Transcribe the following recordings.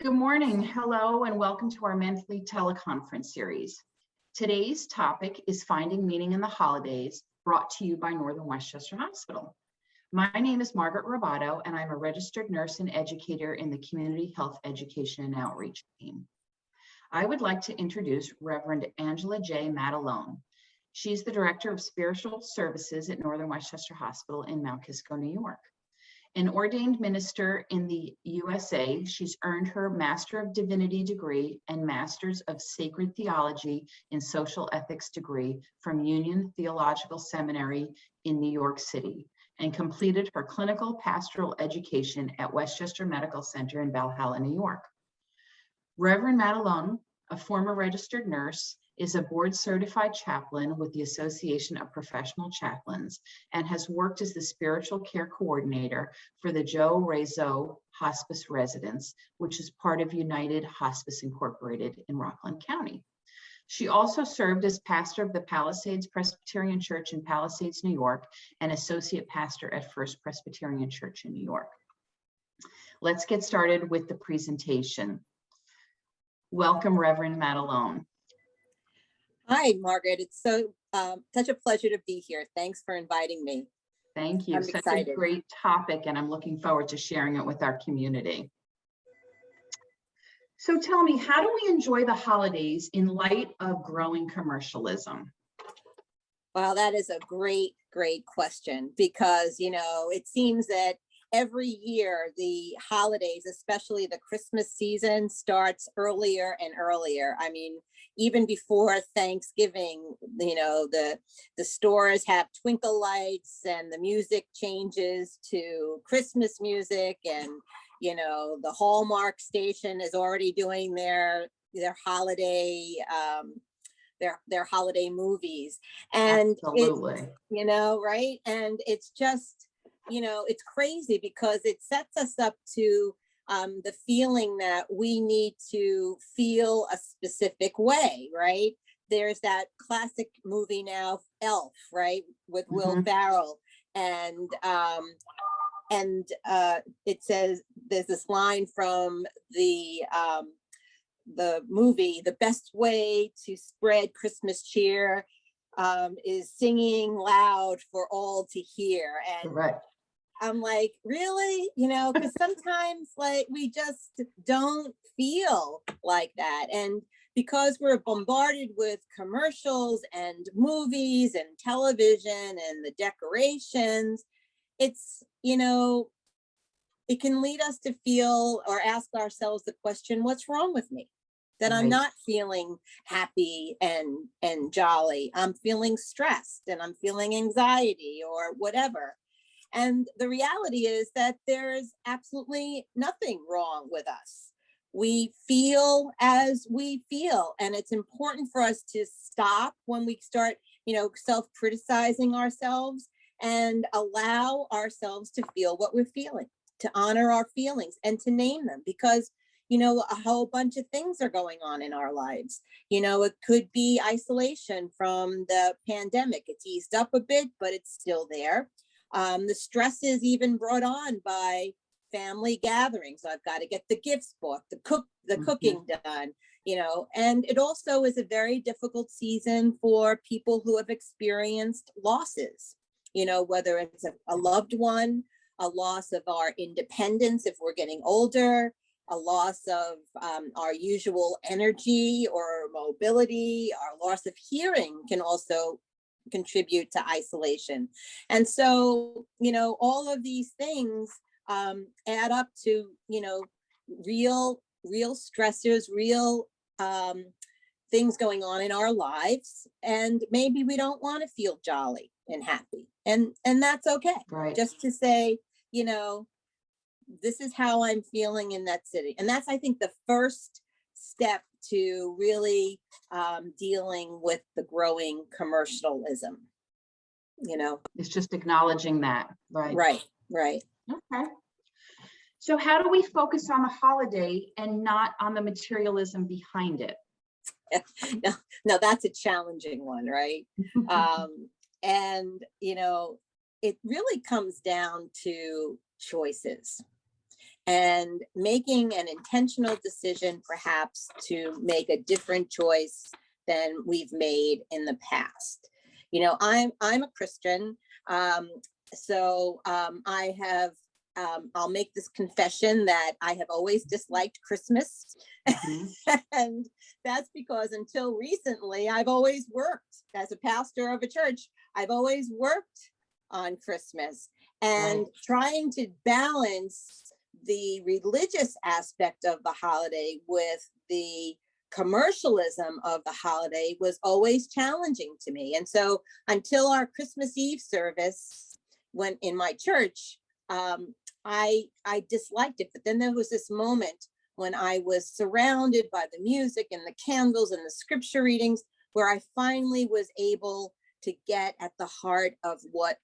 Good morning, hello, and welcome to our monthly teleconference series. Today's topic is Finding Meaning in the Holidays, brought to you by Northern Westchester Hospital. My name is Margaret Robato, and I'm a registered nurse and educator in the Community Health Education and Outreach team. I would like to introduce Reverend Angela J. Matalone. She's the Director of Spiritual Services at Northern Westchester Hospital in Mount Kisco, New York. An ordained minister in the USA, she's earned her Master of Divinity degree and Masters of Sacred Theology in Social Ethics degree from Union Theological Seminary in New York City, and completed her clinical pastoral education at Westchester Medical Center in Valhalla, New York. Reverend Matalone, a former registered nurse, is a board-certified chaplain with the Association of Professional Chaplains and has worked as the spiritual care coordinator for the Joe Rezo Hospice Residence, which is part of United Hospice Incorporated in Rockland County. She also served as pastor of the Palisades Presbyterian Church in Palisades, New York, and associate pastor at First Presbyterian Church in New York. Let's get started with the presentation. Welcome, Reverend Matalone. Hi, Margaret. It's such a pleasure to be here. Thanks for inviting me. Thank you. I'm Such excited. a great topic, and I'm looking forward to sharing it with our community. So tell me, how do we enjoy the holidays in light of growing commercialism? Well, that is a great question because, it seems that every year the holidays, especially the Christmas season, starts earlier and earlier. I mean, even before Thanksgiving, the stores have twinkle lights and the music changes to Christmas music, and the Hallmark station is already doing their holiday their holiday movies. And Absolutely. right? And it's just, it's crazy because it sets us up to the feeling that we need to feel a specific way, right? There's that classic movie now, Elf, right, with Will Ferrell, and it says there's this line from the movie, the best way to spread Christmas cheer is singing loud for all to hear. And Right. I'm like, really? Because sometimes we just don't feel like that. And because we're bombarded with commercials and movies and television and the decorations, it's, it can lead us to feel or ask ourselves the question, what's wrong with me? That I'm not feeling happy and jolly. I'm feeling stressed and I'm feeling anxiety or whatever. And the reality is that there's absolutely nothing wrong with us. We feel as we feel. And it's important for us to stop when we start, self-criticizing ourselves and allow ourselves to feel what we're feeling, to honor our feelings and to name them, because a whole bunch of things are going on in our lives. It could be isolation from the pandemic. It's eased up a bit, but it's still there. The stress is even brought on by family gatherings. I've got to get the gifts booked, the cooking done, and it also is a very difficult season for people who have experienced losses, whether it's a loved one, a loss of our independence if we're getting older, a loss of our usual energy or mobility, our loss of hearing can also contribute to isolation. And so, all of these things add up to, real stressors, real things going on in our lives. And maybe we don't want to feel jolly and happy. And that's okay. Right. Just to say, this is how I'm feeling in that city. And that's, I think, the first step to really dealing with the growing commercialism, It's just acknowledging that, right? Right. Okay. So how do we focus on the holiday and not on the materialism behind it? No, that's a challenging one, right? And, it really comes down to choices. and making an intentional decision perhaps to make a different choice than we've made in the past. You know, I'm a Christian, I have I'll make this confession that I have always disliked Christmas. Mhm. And that's because until recently, I've always worked as a pastor of a church. I've always worked on Christmas, and Right. trying to balance the religious aspect of the holiday with the commercialism of the holiday was always challenging to me. And so until our Christmas Eve service, when in my church, I disliked it. But then there was this moment when I was surrounded by the music and the candles and the scripture readings, where I finally was able to get at the heart of what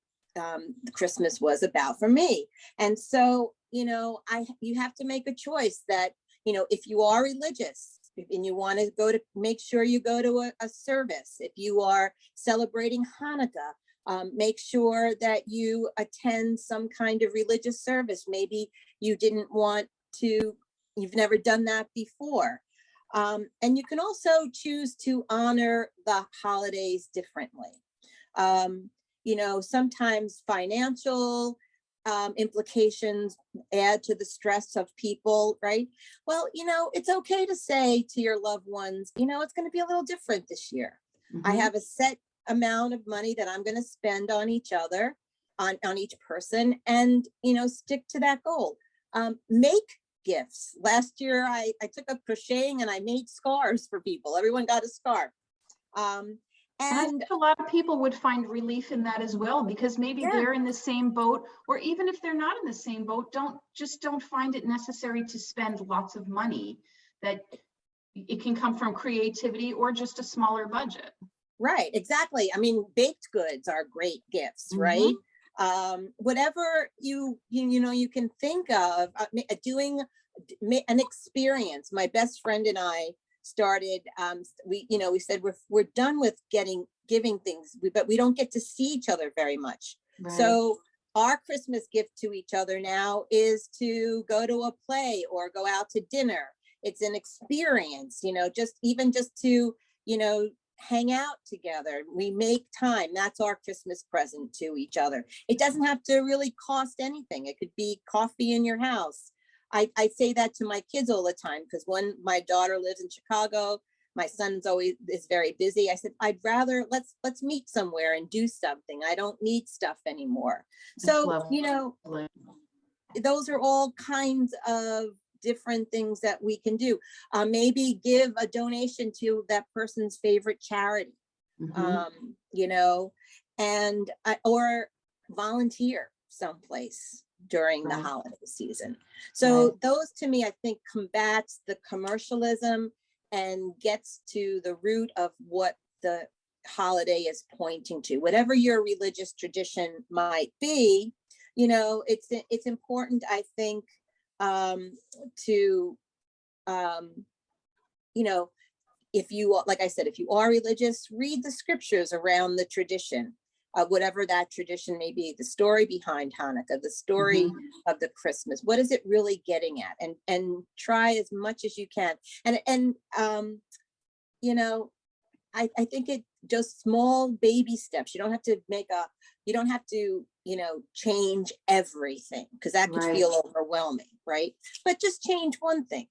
Christmas was about for me. And so, you know, you have to make a choice that, you know, if you are religious and you want to go to, make sure you go to a service. If you are celebrating Hanukkah, make sure that you attend some kind of religious service. Maybe you didn't want to, you've never done that before. And you can also choose to honor the holidays differently. You know, sometimes financial implications add to the stress of people, right? Well, you know, it's okay to say to your loved ones, you know, it's going to be a little different this year. I Mhm. have a set amount of money that I'm going to spend on each other, on each person, and, you know, stick to that goal. Make gifts. Last year, I took up crocheting and I made scarves for people. Everyone got a scarf. And I And think a lot of people would find relief in that as well, because maybe yeah, they're in the same boat, or even if they're not in the same boat, don't find it necessary to spend lots of money, that it can come from creativity or just a smaller budget. right, exactly. I mean, baked goods are great gifts, right? Mhm. Whatever you know you can think of, doing an experience. My best friend and I started. We said we're done with giving things, but we don't get to see each other very much. Right. So our Christmas gift to each other now is to go to a play or go out to dinner. It's an experience, you know, just to, you know, hang out together. We make time. That's our Christmas present to each other. It doesn't have to really cost anything. It could be coffee in your house. I say that to my kids all the time, because when my daughter lives in Chicago, my son's always is very busy. I said, I'd rather let's meet somewhere and do something. I don't need stuff anymore. That's So, you know, lovely. those are all kinds of different things that we can do. Maybe give a donation to that person's favorite charity, Mhm. you know, and or volunteer someplace during the Right. holiday season. Right. So those, to me, I think combats the commercialism and gets to the root of what the holiday is pointing to. Whatever your religious tradition might be, you know, it's important, I think, to you know, if you, like I said, if you are religious, read the scriptures around the tradition, whatever that tradition may be, the story behind Hanukkah, the story Mhm. of the Christmas. What is it really getting at? And try as much as you can. And you know, I think it just small baby steps. You don't have to, you know, change everything, because that could Right. feel overwhelming, right? But just change one thing,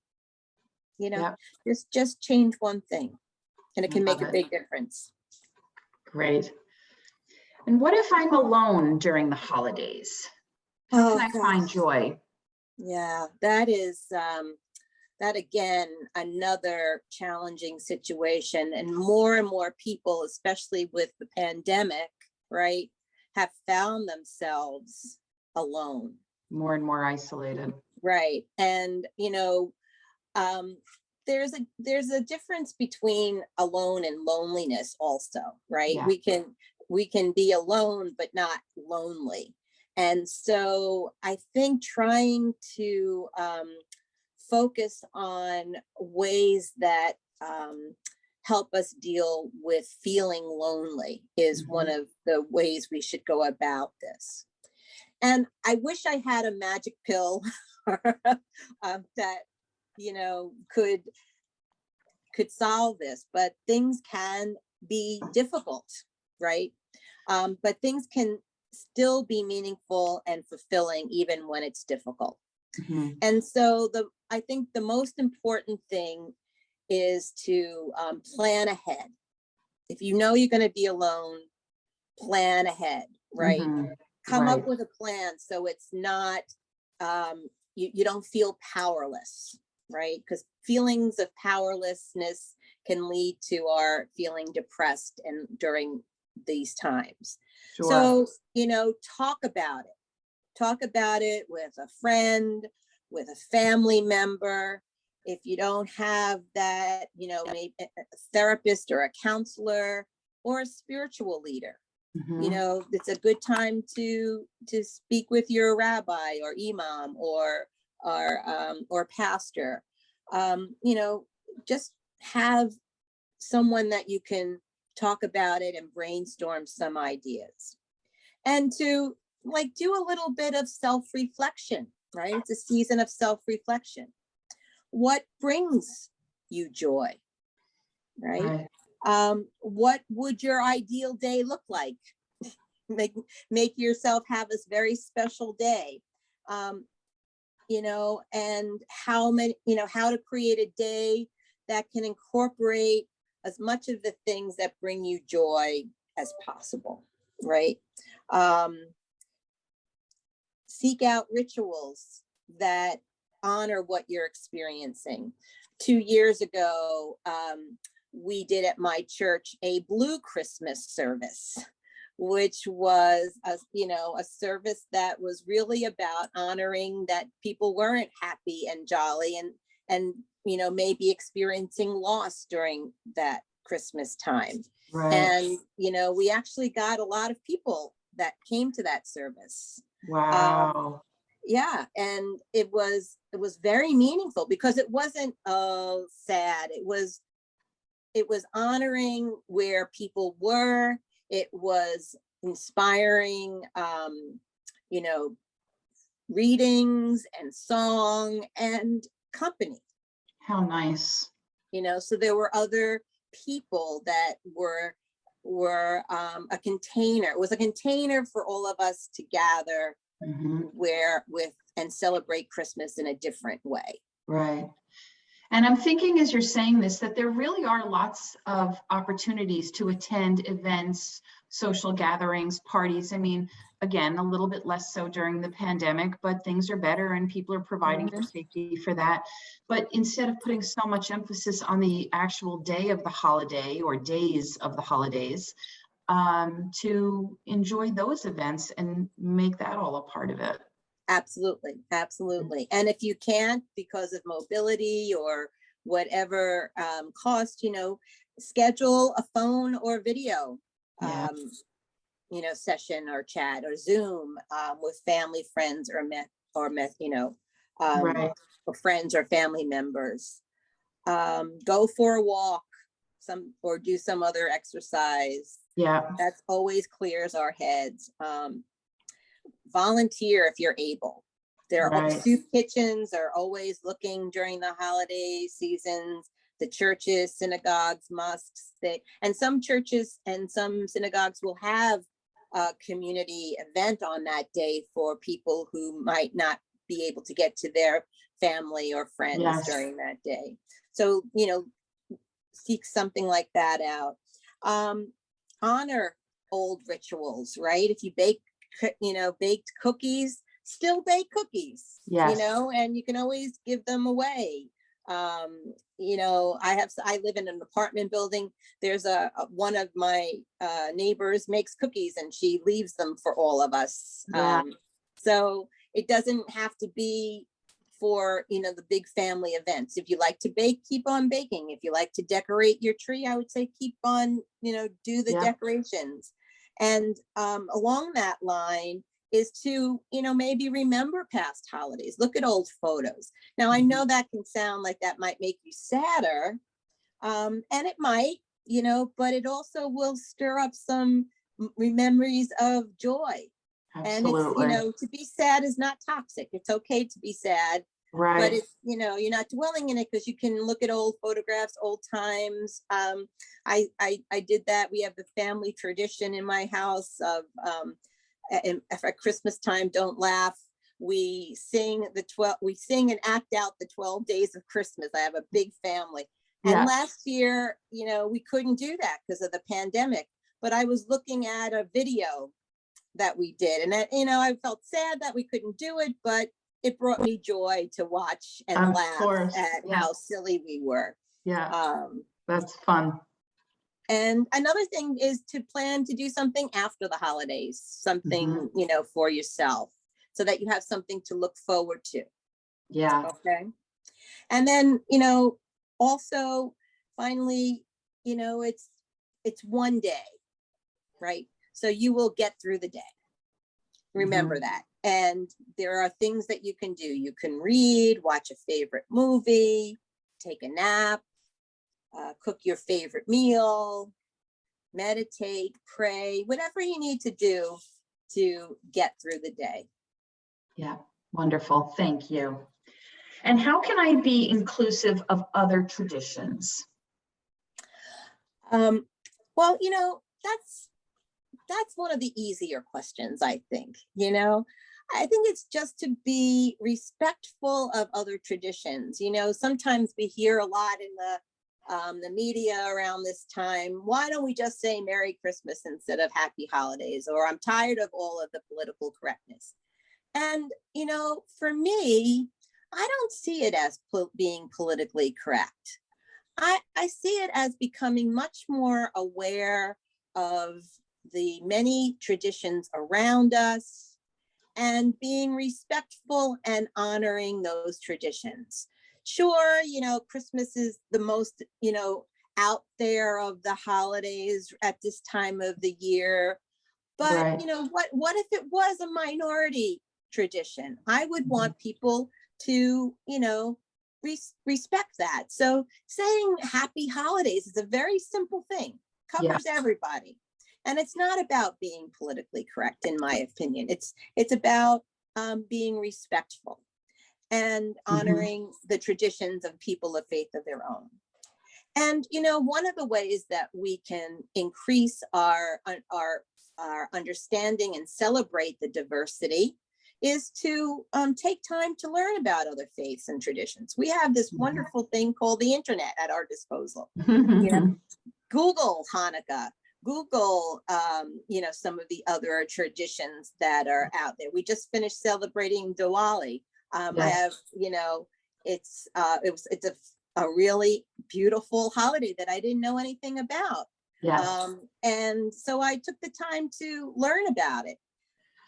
you know, Yep. just change one thing, and it I can make love a it. big difference. Great. And what if I'm alone during the holidays? How can Oh I God, find joy? yeah, that is that again, another challenging situation, and more people, especially with the pandemic, right, have found themselves alone, More and more isolated. right? And you know, um, there's a difference between alone and loneliness also, right? Yeah. We can be alone but not lonely. And so I think trying to focus on ways that help us deal with feeling lonely is one Mhm. of the ways we should go about this. And I wish I had a magic pill that, could solve this, but things can be difficult, right? But things can still be meaningful and fulfilling even when it's difficult. Mhm. And so I think the most important thing is to plan ahead. If you know you're going to be alone, plan ahead, right? Mhm. Come Right. up with a plan so it's not, you don't feel powerless, right? Because feelings of powerlessness can lead to our feeling depressed and during these times. Sure. So, talk about it. Talk about it with a friend, with a family member. If you don't have that, maybe a therapist or a counselor or a spiritual leader, Mhm. it's a good time to speak with your rabbi or imam or pastor. Just have someone that you can talk about it and brainstorm some ideas, and to do a little bit of self-reflection, right? It's a season of self-reflection. What brings you joy, right? Right. What would your ideal day look like? Make yourself have this very special day. And how to create a day that can incorporate as much of the things that bring you joy as possible, right? Seek out rituals that honor what you're experiencing. 2 years ago, we did at my church a Blue Christmas service, which was a service that was really about honoring that people weren't happy and jolly and maybe experiencing loss during that Christmas time. Right. And we actually got a lot of people that came to that service. Wow. Yeah, and it was very meaningful because it wasn't sad. It was honoring where people were. It was inspiring, readings and song and company. How nice. So there were other people that were a container. It was a container for all of us to gather Mhm. and celebrate Christmas in a different way. Right. And I'm thinking as you're saying this, that there really are lots of opportunities to attend events, social gatherings, parties. I mean, again, a little bit less so during the pandemic, but things are better and people are providing for safety for that. But instead of putting so much emphasis on the actual day of the holiday or days of the holidays, to enjoy those events and make that all a part of it. Absolutely. And if you can't because of mobility or whatever cost, schedule a phone or video Yeah. session or chat or Zoom with family, friends, or Right. or friends or family members. Go for a walk, or do some other exercise. Yeah. That's always clears our heads. Volunteer if you're able. Right. Soup kitchens are always looking during the holiday seasons. The churches, synagogues, mosques, and some churches and some synagogues will have a community event on that day for people who might not be able to get to their family or friends Yes. during that day. So, seek something like that out. Honor old rituals, right? If you baked cookies, still bake cookies, Yes. and you can always give them away. I live in an apartment building. There's one of my neighbors makes cookies and she leaves them for all of us. Yeah. So it doesn't have to be for, the big family events. If you like to bake, keep on baking. If you like to decorate your tree, I would say keep on, do the decorations. And along that line is to, maybe remember past holidays. Look at old photos. Now, I know that can sound like that might make you sadder, and it might, but it also will stir up some memories of joy. And it's, Absolutely. to be sad is not toxic. It's okay to be sad, but Right. it's, you're not dwelling in it because you can look at old photographs, old times. I did that. We have the family tradition in my house of at Christmas time, don't laugh. We sing and act out the 12 days of Christmas. I have a big family. And Yes. last year, we couldn't do that because of the pandemic, but I was looking at a video that we did. And that, I felt sad that we couldn't do it, but it brought me joy to watch and Of laugh course. at Yeah. how silly we were. Yeah. That's fun. And another thing is to plan to do something after the holidays, something, for yourself, so that you have something to look forward to. Yeah. Okay. And then, also finally, it's one day, right? So you will get through the day. Remember that. And there are things that you can do. You can read, watch a favorite movie, take a nap, cook your favorite meal, meditate, pray, whatever you need to do to get through the day. Yeah. Wonderful. Thank you. And how can I be inclusive of other traditions? Well, that's one of the easier questions, I think. I think it's just to be respectful of other traditions. Sometimes we hear a lot in the media around this time. Why don't we just say Merry Christmas instead of Happy Holidays? Or I'm tired of all of the political correctness. And, for me, I don't see it as being politically correct. I see it as becoming much more aware of the many traditions around us and being respectful and honoring those traditions. Sure, Christmas is the most, out there of the holidays at this time of the year. But, Right. What if it was a minority tradition? I would want people to, respect that. So saying Happy Holidays is a very simple thing, covers everybody. And it's not about being politically correct, in my opinion. It's about being respectful and honoring the traditions of people of faith of their own. And, one of the ways that we can increase our understanding and celebrate the diversity is to take time to learn about other faiths and traditions. We have this wonderful thing called the internet at our disposal. Google Hanukkah, Google, some of the other traditions that are out there. We just finished celebrating Diwali. I have, it's a really beautiful holiday that I didn't know anything about. And so I took the time to learn about it.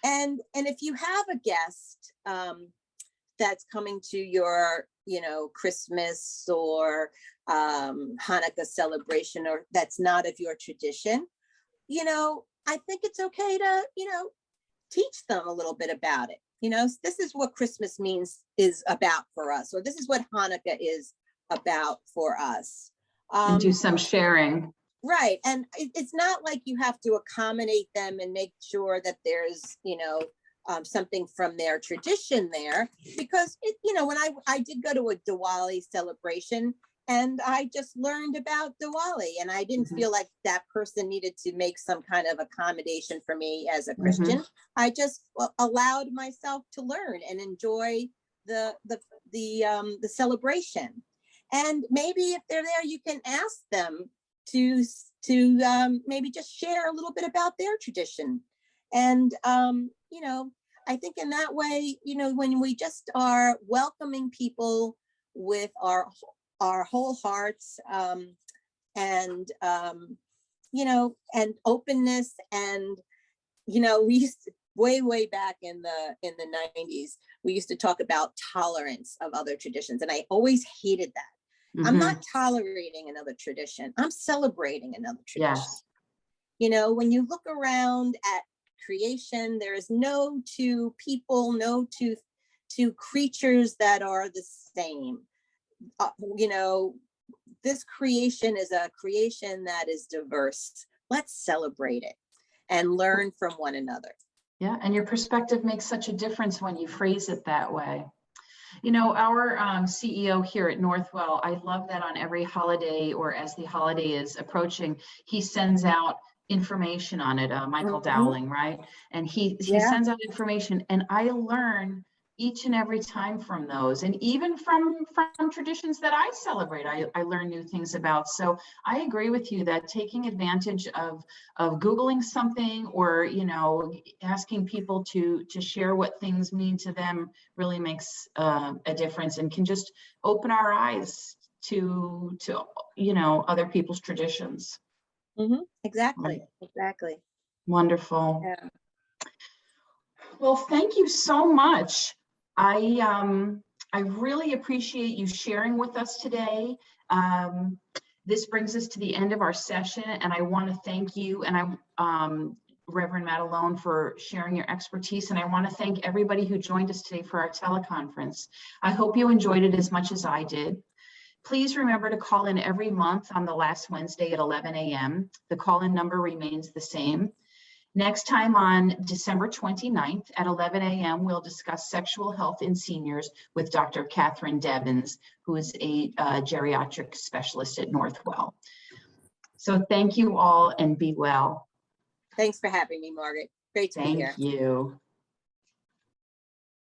And if you have a guest that's coming to your, Christmas or Hanukkah celebration, or that's not of your tradition, I think it's okay to, teach them a little bit about it. This is what Christmas is about for us, or this is what Hanukkah is about for us. And do some sharing. Right. And it's not like you have to accommodate them and make sure that there's, something from their tradition there, because when I did go to a Diwali celebration and I just learned about Diwali, and I didn't feel like that person needed to make some kind of accommodation for me as a Christian. I just allowed myself to learn and enjoy the celebration. And maybe if they're there, you can ask them to maybe just share a little bit about their tradition. And, I think in that way, when we just are welcoming people with our whole hearts, and, and openness, and, we used to, way back in the 90s, we used to talk about tolerance of other traditions. And I always hated that. I'm not tolerating another tradition. I'm celebrating another tradition. When you look around at creation, there is no two people, no two creatures that are the same. This creation is a creation that is diverse. Let's celebrate it and learn from one another. Yeah, and your perspective makes such a difference when you phrase it that way. You know, our CEO here at Northwell, I love that on every holiday, or as the holiday is approaching, he sends out information on it, Michael Mhm. Dowling, right? And he Yeah. sends out information, and I learn each and every time from those, and even from traditions that I celebrate, I learn new things about. So I agree with you that taking advantage of Googling something, or, you know, asking people to share what things mean to them really makes a difference, and can just open our eyes to you know, other people's traditions. Exactly. Right. Exactly. Wonderful. Yeah. Well, thank you so much. I really appreciate you sharing with us today. Um, this brings us to the end of our session, and I want to thank you, and Reverend Madelone, for sharing your expertise. And I want to thank everybody who joined us today for our teleconference. I hope you enjoyed it as much as I did. Please remember to call in every month on the last Wednesday at 11 a.m. The call-in number remains the same. Next time on December 29th at 11 a.m., we'll discuss sexual health in seniors with Dr. Catherine Devins, who is a geriatric specialist at Northwell. So thank you all, and be well. Thanks for having me, Margaret. Great to be here. Thank you.